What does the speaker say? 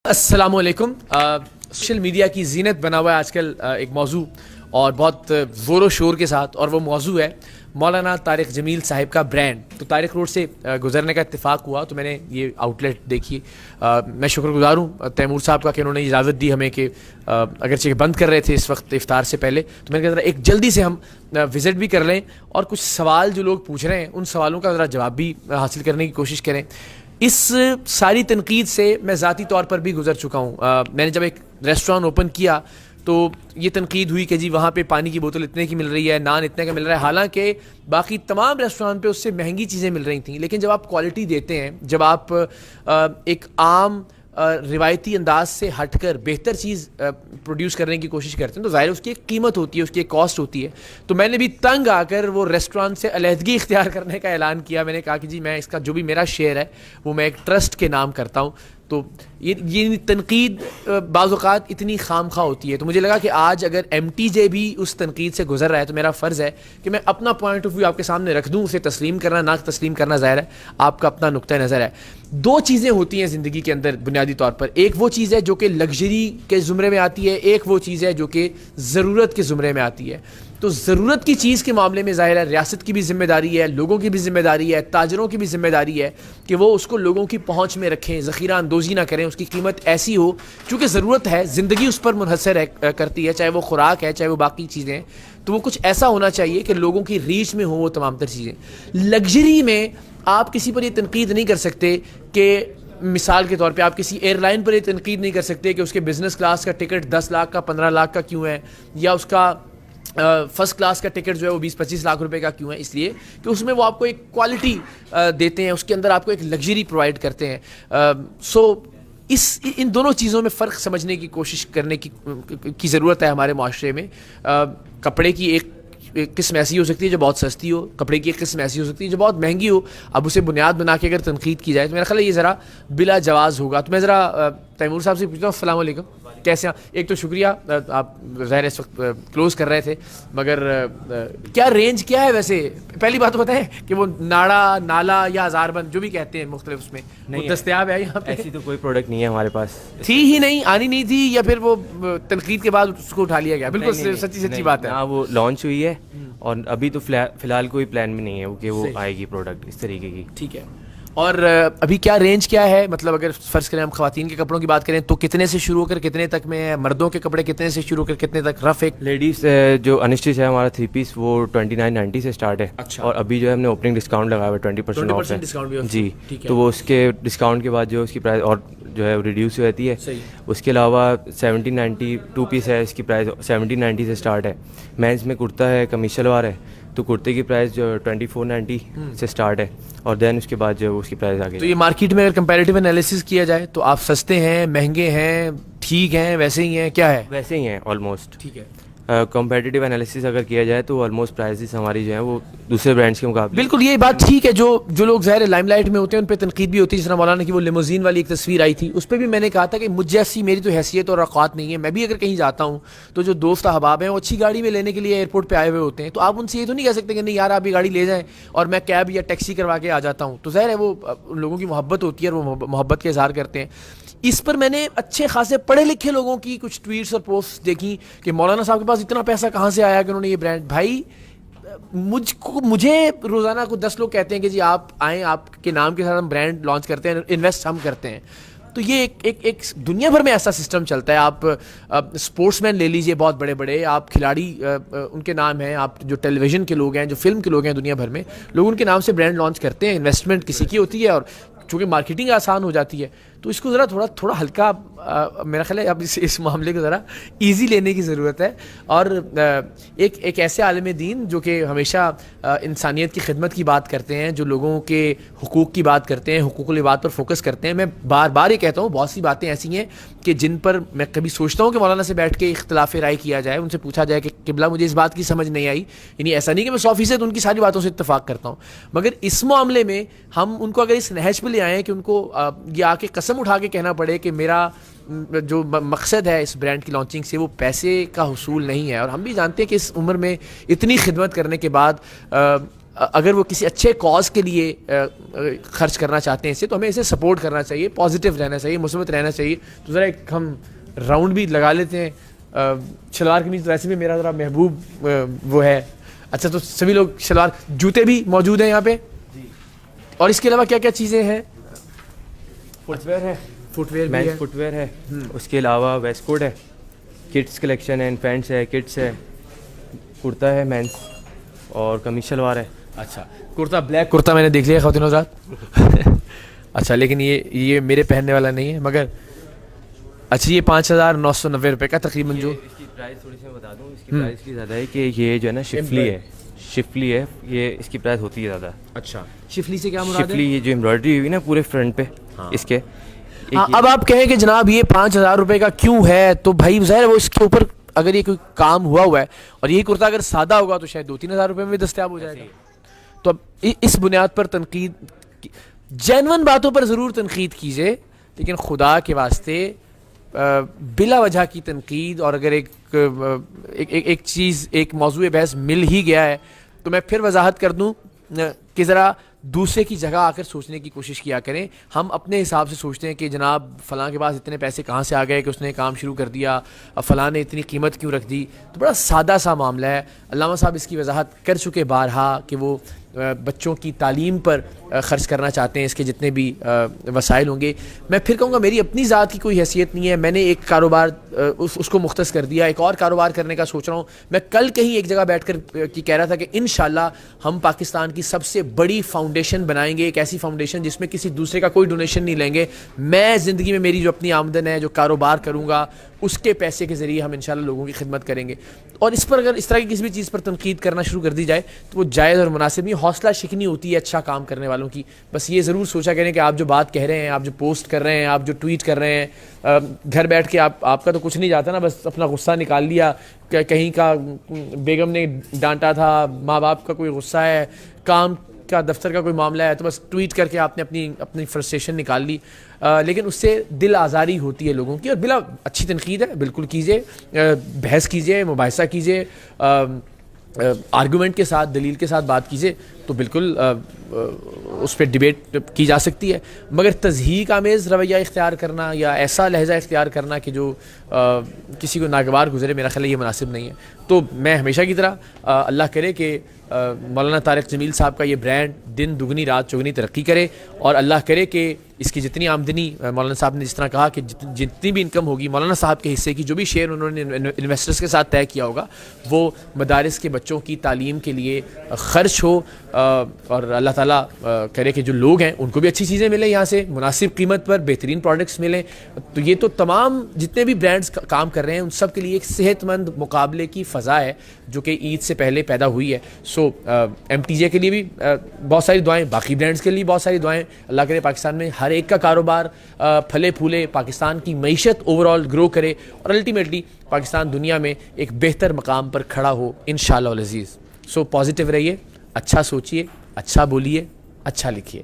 السلام علیکم. Social media کی زینت بنا ہوا ہے آج کل ایک موضوع اور بہت زور و شور کے ساتھ, اور وہ موضوع ہے مولانا طارق جمیل صاحب کا برانڈ. تو طارق روڈ سے گزرنے کا اتفاق ہوا تو میں نے یہ آؤٹ لیٹ دیکھی. میں شکر گزار ہوں تیمور صاحب کا کہ انہوں نے اجازت دی ہمیں کہ اگرچہ بند کر رہے تھے اس وقت افطار سے پہلے, تو میں نے کہا ذرا ایک جلدی سے ہم وزٹ بھی کر لیں اور کچھ سوال جو لوگ پوچھ رہے ہیں ان سوالوں کا ذرا جواب بھی حاصل کرنے کی کوشش کریں. اس ساری تنقید سے میں ذاتی طور پر بھی گزر چکا ہوں. میں نے جب ایک ریسٹوران اوپن کیا تو یہ تنقید ہوئی کہ جی وہاں پہ پانی کی بوتل اتنے کی مل رہی ہے, نان اتنے کا مل رہا ہے, حالانکہ باقی تمام ریسٹوران پہ اس سے مہنگی چیزیں مل رہی تھیں. لیکن جب آپ کوالٹی دیتے ہیں, جب آپ ایک عام روایتی انداز سے ہٹ کر بہتر چیز پروڈیوس کرنے کی کوشش کرتے ہیں تو ظاہر اس کی ایک قیمت ہوتی ہے, اس کی ایک کاسٹ ہوتی ہے. تو میں نے بھی تنگ آ کر وہ ریسٹوران سے علیحدگی اختیار کرنے کا اعلان کیا. میں نے کہا کہ جی میں اس کا جو بھی میرا شیئر ہے وہ میں ایک ٹرسٹ کے نام کرتا ہوں. تو یہ تنقید بعض اوقات اتنی خام خواہ ہوتی ہے. تو مجھے لگا کہ آج اگر ایم ٹی جے بھی اس تنقید سے گزر رہا ہے تو میرا فرض ہے کہ میں اپنا پوائنٹ آف ویو آپ کے سامنے رکھ دوں. اسے تسلیم کرنا نہ تسلیم کرنا ظاہر ہے آپ کا اپنا نقطہ نظر ہے. دو چیزیں ہوتی ہیں زندگی کے اندر بنیادی طور پر, ایک وہ چیز ہے جو کہ لگژری کے زمرے میں آتی ہے, ایک وہ چیز ہے جو کہ ضرورت کے زمرے میں آتی ہے. تو ضرورت کی چیز کے معاملے میں ظاہر ہے ریاست کی بھی ذمہ داری ہے, لوگوں کی بھی ذمہ داری ہے, تاجروں کی بھی ذمہ داری ہے کہ وہ اس کو لوگوں کی پہنچ میں رکھیں, ذخیرہ اندوزی نہ کریں, اس کی قیمت ایسی ہو چونکہ ضرورت ہے, زندگی اس پر منحصر کرتی ہے, چاہے وہ خوراک ہے چاہے وہ باقی چیزیں ہیں. تو وہ کچھ ایسا ہونا چاہیے کہ لوگوں کی ریچ میں ہوں وہ تمام تر چیزیں. لگژری میں آپ کسی پر یہ تنقید نہیں کر سکتے کہ مثال کے طور پہ آپ کسی ایئر لائن پر یہ تنقید نہیں کر سکتے کہ اس کے بزنس کلاس کا ٹکٹ 10 لاکھ کا 15 لاکھ کا کیوں ہے, یا اس کا فرسٹ کلاس کا ٹکٹ جو ہے وہ 20-25 لاکھ روپے کا کیوں ہے. اس لیے کہ اس میں وہ آپ کو ایک کوالٹی دیتے ہیں, اس کے اندر آپ کو ایک لگژری پرووائڈ کرتے ہیں. ان دونوں چیزوں میں فرق سمجھنے کی کوشش کرنے کی ضرورت ہے ہمارے معاشرے میں. کپڑے کی ایک قسم ایسی ہو سکتی ہے جو بہت سستی ہو, کپڑے کی ایک قسم ایسی ہو سکتی ہے جو بہت مہنگی ہو. اب اسے بنیاد بنا کے اگر تنقید کی جائے تو میرا خیال ہے یہ ذرا بلا جواز ہوگا. تو میں ذرا تیمور صاحب سے پوچھتا ہوں, السلام علیکم, کیسے ہیں؟ ایک تو شکریہ, آپ ظاہر اس وقت کلوز کر رہے تھے, مگر کیا رینج کیا ہے ویسے؟ پہلی بات تو بتائیں کہ وہ ناڑا, نالا یا ہزار بند جو بھی کہتے ہیں مختلف اس میں نہیں دستیاب ہے یہاں پہ؟ ایسی تو کوئی پروڈکٹ نہیں ہے ہمارے پاس, تھی ہی نہیں, آنی نہیں تھی, یا پھر وہ تنقید کے بعد اس کو اٹھا لیا گیا؟ بالکل سچی بات ہے. ہاں وہ لانچ ہوئی ہے اور ابھی تو فی الحال کوئی پلان میں نہیں ہے کہ وہ آئے گی پروڈکٹ اس طریقے کی. ٹھیک ہے. اور ابھی کیا رینج کیا ہے؟ مطلب اگر فرض کریں ہم خواتین کے کپڑوں کی بات کریں تو کتنے سے شروع ہو کر کتنے تک میں ہے؟ مردوں کے کپڑے کتنے سے شروع ہو کر کتنے تک رف؟ ایک لیڈیز جو انسٹچ ہے ہمارا 3 پیس وہ 2990 سے اسٹارٹ ہے. اچھا. اور ابھی جو ہے ہم نے اوپننگ ڈسکاؤنٹ لگایا ہوا ہے 20% آف ہے جی. تو وہ اس کے ڈسکاؤنٹ کے بعد جو اس کی پرائز اور جو ہے ریڈیوس ہو جاتی ہے. اس کے علاوہ 1790 2 پیس ہے, اس کی پرائز 1790 سے اسٹارٹ ہے. مینس میں کرتا ہے, قمیص شلوار ہے, تو کرتے کی پرائز جو 2490 سے اسٹارٹ ہے, اور دین اس کے بعد جو اس کی پرائز آگے. تو یہ مارکیٹ میں اگر کمپیریٹیو انالیسس کیا جائے تو آپ سستے ہیں, مہنگے ہیں, ٹھیک ہیں, ویسے ہی ہیں, کیا ہے؟ ویسے ہی ہیں آلموسٹ. ٹھیک ہے. کمپیٹیٹیو انالیسس اگر کیا جائے تو آلموسٹ پرائزز ہماری جو ہیں وہ دوسرے برانڈس کے مقابلے. بالکل یہ بات ٹھیک ہے. جو لوگ ظاہر لائم لائٹ میں ہوتے ہیں ان پہ تنقید بھی ہوتی ہے. جس طرح مولانا کی وہ لیموزین والی ایک تصویر آئی تھی, اس پہ بھی میں نے کہا تھا کہ مجھ جیسی میری تو حیثیت اور اوقات نہیں ہے. میں بھی اگر کہیں جاتا ہوں تو جو دوست احباب ہیں وہ اچھی گاڑی میں لینے کے لیے ایئرپورٹ پہ آئے ہوئے ہوتے ہیں, تو آپ ان سے یہ تو نہیں کہہ سکتے کہ نہیں یار آپ یہ گاڑی لے جائیں اور میں کیب یا ٹیکسی کروا کے آ جاتا ہوں. تو ظاہر ہے وہ ان لوگوں کی محبت ہوتی ہے اور وہ محبت کا اظہار کرتے ہیں. اس پر میں نے اچھے خاصے پڑھے لکھے لوگوں کی کچھ ٹویٹس اور پوسٹ دیکھی کہ مولانا صاحب کے پاس اتنا پیسہ کہاں سے آیا کہ انہوں نے یہ برانڈ. بھائی مجھے روزانہ کو 10 لوگ کہتے ہیں کہ جی آپ آئیں, آپ کے نام کے ساتھ ہم برانڈ لانچ کرتے ہیں, انویسٹ ہم کرتے ہیں. تو یہ ایک دنیا بھر میں ایسا سسٹم چلتا ہے. آپ اسپورٹس مین لے لیجئے بہت بڑے بڑے, آپ کھلاڑی ان کے نام ہیں, آپ جو ٹیلی ویژن کے لوگ ہیں, جو فلم کے لوگ ہیں دنیا بھر میں, لوگ ان کے نام سے برانڈ لانچ کرتے ہیں. انویسٹمنٹ کسی کی ہوتی ہے اور چونکہ مارکیٹنگ آسان ہو جاتی ہے تو اس کو ذرا تھوڑا ہلکا میرا خیال ہے اب اس معاملے کو ذرا ایزی لینے کی ضرورت ہے. اور ایک ایسے عالم دین جو کہ ہمیشہ انسانیت کی خدمت کی بات کرتے ہیں, جو لوگوں کے حقوق کی بات کرتے ہیں, حقوق العباد پر فوکس کرتے ہیں. میں بار بار یہ کہتا ہوں بہت سی باتیں ایسی ہیں کہ جن پر میں کبھی سوچتا ہوں کہ مولانا سے بیٹھ کے اختلاف رائے کیا جائے, ان سے پوچھا جائے کہ قبلہ مجھے اس بات کی سمجھ نہیں آئی. یعنی ایسا نہیں کہ میں 100% ان کی ساری باتوں سے اتفاق کرتا ہوں, مگر اس معاملے میں ہم ان کو اگر اس نہج پہ لے آئیں کہ ان کو یہ آ کے قسم اٹھا کے کہنا پڑے کہ میرا جو مقصد ہے اس برانڈ کی لانچنگ سے وہ پیسے کا حصول نہیں ہے. اور ہم بھی جانتے ہیں کہ اس عمر میں اتنی خدمت کرنے کے بعد اگر وہ کسی اچھے کاز کے لیے خرچ کرنا چاہتے ہیں اسے، تو ہمیں اسے سپورٹ کرنا چاہیے، پازیٹیو رہنا چاہیے، مثبت رہنا چاہیے. تو ذرا ایک ہم راؤنڈ بھی لگا لیتے ہیں. شلوار قمیض ویسے بھی میرا ذرا محبوب وہ ہے. اچھا تو سبھی لوگ شلوار، جوتے بھی موجود ہیں یہاں پہ جی. اور اس کے علاوہ کیا کیا چیزیں ہیں؟ فٹ ویئر ہے، footwear men's footwear ہے. اس کے علاوہ ویسٹ کوٹ ہے، کڈس کلیکشن ہے، پینٹس ہے، کڈس ہے، کرتا ہے مینس، اور قمیص شلوار ہے. اچھا کرتا، بلیک کرتا میں نے دیکھ لیا خواتین حضرات. اچھا لیکن یہ میرے پہننے والا نہیں ہے، مگر اچھا یہ 5,990 روپے کا تقریباً. جو اس کی پرائز تھوڑی سی میں بتا دوں، اس کی پرائز اس لیے زیادہ ہے کہ یہ جو ہے نا شفلی ہے، شفلی ہے، یہ اس کی پرائز ہوتی ہے زیادہ. اچھا شفلی سے کیا مراد ہے؟ شفلی یہ جو امبرائڈری ہوئی نا پورے فرنٹ پہ اس کے. اب آپ کہیں کہ جناب یہ 5,000 روپے کا کیوں ہے، تو بھائی ظاہر وہ اس کے اوپر اگر یہ کوئی کام ہوا ہے، اور یہی کرتا اگر سادہ ہوگا تو شاید 2-3 ہزار روپے میں بھی دستیاب ہو جائے گا. تو اب اس بنیاد پر تنقید، جینون باتوں پر ضرور تنقید کیجیے، لیکن خدا کے واسطے بلا وجہ کی تنقید. اور اگر ایک چیز، ایک موضوع بحث مل ہی گیا ہے، تو میں پھر وضاحت کر دوں کہ ذرا دوسرے کی جگہ آ کر سوچنے کی کوشش کیا کریں. ہم اپنے حساب سے سوچتے ہیں کہ جناب فلاں کے پاس اتنے پیسے کہاں سے آ گئے کہ اس نے کام شروع کر دیا، فلاں نے اتنی قیمت کیوں رکھ دی. تو بڑا سادہ سا معاملہ ہے. علامہ صاحب اس کی وضاحت کر چکے بارہا کہ وہ بچوں کی تعلیم پر خرچ کرنا چاہتے ہیں، اس کے جتنے بھی وسائل ہوں گے. میں پھر کہوں گا میری اپنی ذات کی کوئی حیثیت نہیں ہے، میں نے ایک کاروبار اس کو مختص کر دیا، ایک اور کاروبار کرنے کا سوچ رہا ہوں. میں کل کہیں ایک جگہ بیٹھ کر کہہ رہا تھا کہ انشاءاللہ ہم پاکستان کی سب سے بڑی فاؤنڈیشن بنائیں گے، ایک ایسی فاؤنڈیشن جس میں کسی دوسرے کا کوئی ڈونیشن نہیں لیں گے. میں زندگی میں میری جو اپنی آمدن ہے، جو کاروبار کروں گا، اس کے پیسے کے ذریعے ہم انشاءاللہ لوگوں کی خدمت کریں گے. اور اس پر اگر اس طرح کی کسی بھی چیز پر تنقید کرنا شروع کر دی جائے تو وہ جائز اور مناسب نہیں. حوصلہ شکنی ہوتی ہے اچھا کام کرنے والوں کی. بس یہ ضرور سوچا کریں کہ آپ جو بات کہہ رہے ہیں، آپ جو پوسٹ کر رہے ہیں، آپ جو ٹویٹ کر رہے ہیں، گھر بیٹھ کے آپ کا تو کچھ نہیں جاتا نا، بس اپنا غصہ نکال لیا کہ کہیں کا بیگم نے ڈانٹا تھا، ماں باپ کا کوئی غصہ ہے، کام کا دفتر کا کوئی معاملہ ہے، تو بس ٹویٹ کر کے آپ نے اپنی فرسٹریشن نکال لی. لیکن اس سے دل آزاری ہوتی ہے لوگوں کی. اور بلا اچھی تنقید ہے، بالکل کیجیے، بحث کیجیے، مباحثہ کیجیے، آرگومنٹ کے ساتھ، دلیل کے ساتھ بات کیجیے، تو بالکل اس پہ ڈیبیٹ کی جا سکتی ہے. مگر تضحیک آمیز رویہ اختیار کرنا یا ایسا لہجہ اختیار کرنا کہ جو کسی کو ناگوار گزرے، میرا خیال ہے یہ مناسب نہیں ہے. تو میں ہمیشہ کی طرح اللہ کرے کہ مولانا طارق جمیل صاحب کا یہ برانڈ دن دگنی رات چگنی ترقی کرے، اور اللہ کرے کہ اس کی جتنی آمدنی، مولانا صاحب نے جس طرح کہا کہ جتنی بھی انکم ہوگی مولانا صاحب کے حصے کی، جو بھی شیئر انہوں نے انویسٹرز کے ساتھ طے کیا ہوگا، وہ مدارس کے بچوں کی تعلیم کے لیے خرچ ہو. اور اللہ تعالیٰ کرے کہ جو لوگ ہیں ان کو بھی اچھی چیزیں ملیں، یہاں سے مناسب قیمت پر بہترین پروڈکٹس ملیں. تو یہ تو تمام جتنے بھی برانڈز کام کر رہے ہیں ان سب کے لیے ایک صحت مند مقابلے کی فضا ہے جو کہ عید سے پہلے پیدا ہوئی ہے. سو ایم ٹی جے کے لیے بھی بہت ساری دعائیں، باقی برانڈز کے لیے بہت ساری دعائیں. اللہ کرے پاکستان میں ہر ایک کا کاروبار پھلے پھولے، پاکستان کی معیشت اوور آل گرو کرے، اور الٹیمیٹلی پاکستان دنیا میں ایک بہتر مقام پر کھڑا ہو انشاءاللہ العزیز. سو پازیٹیو رہیے، اچھا سوچیے، اچھا بولیے، اچھا لکھیے.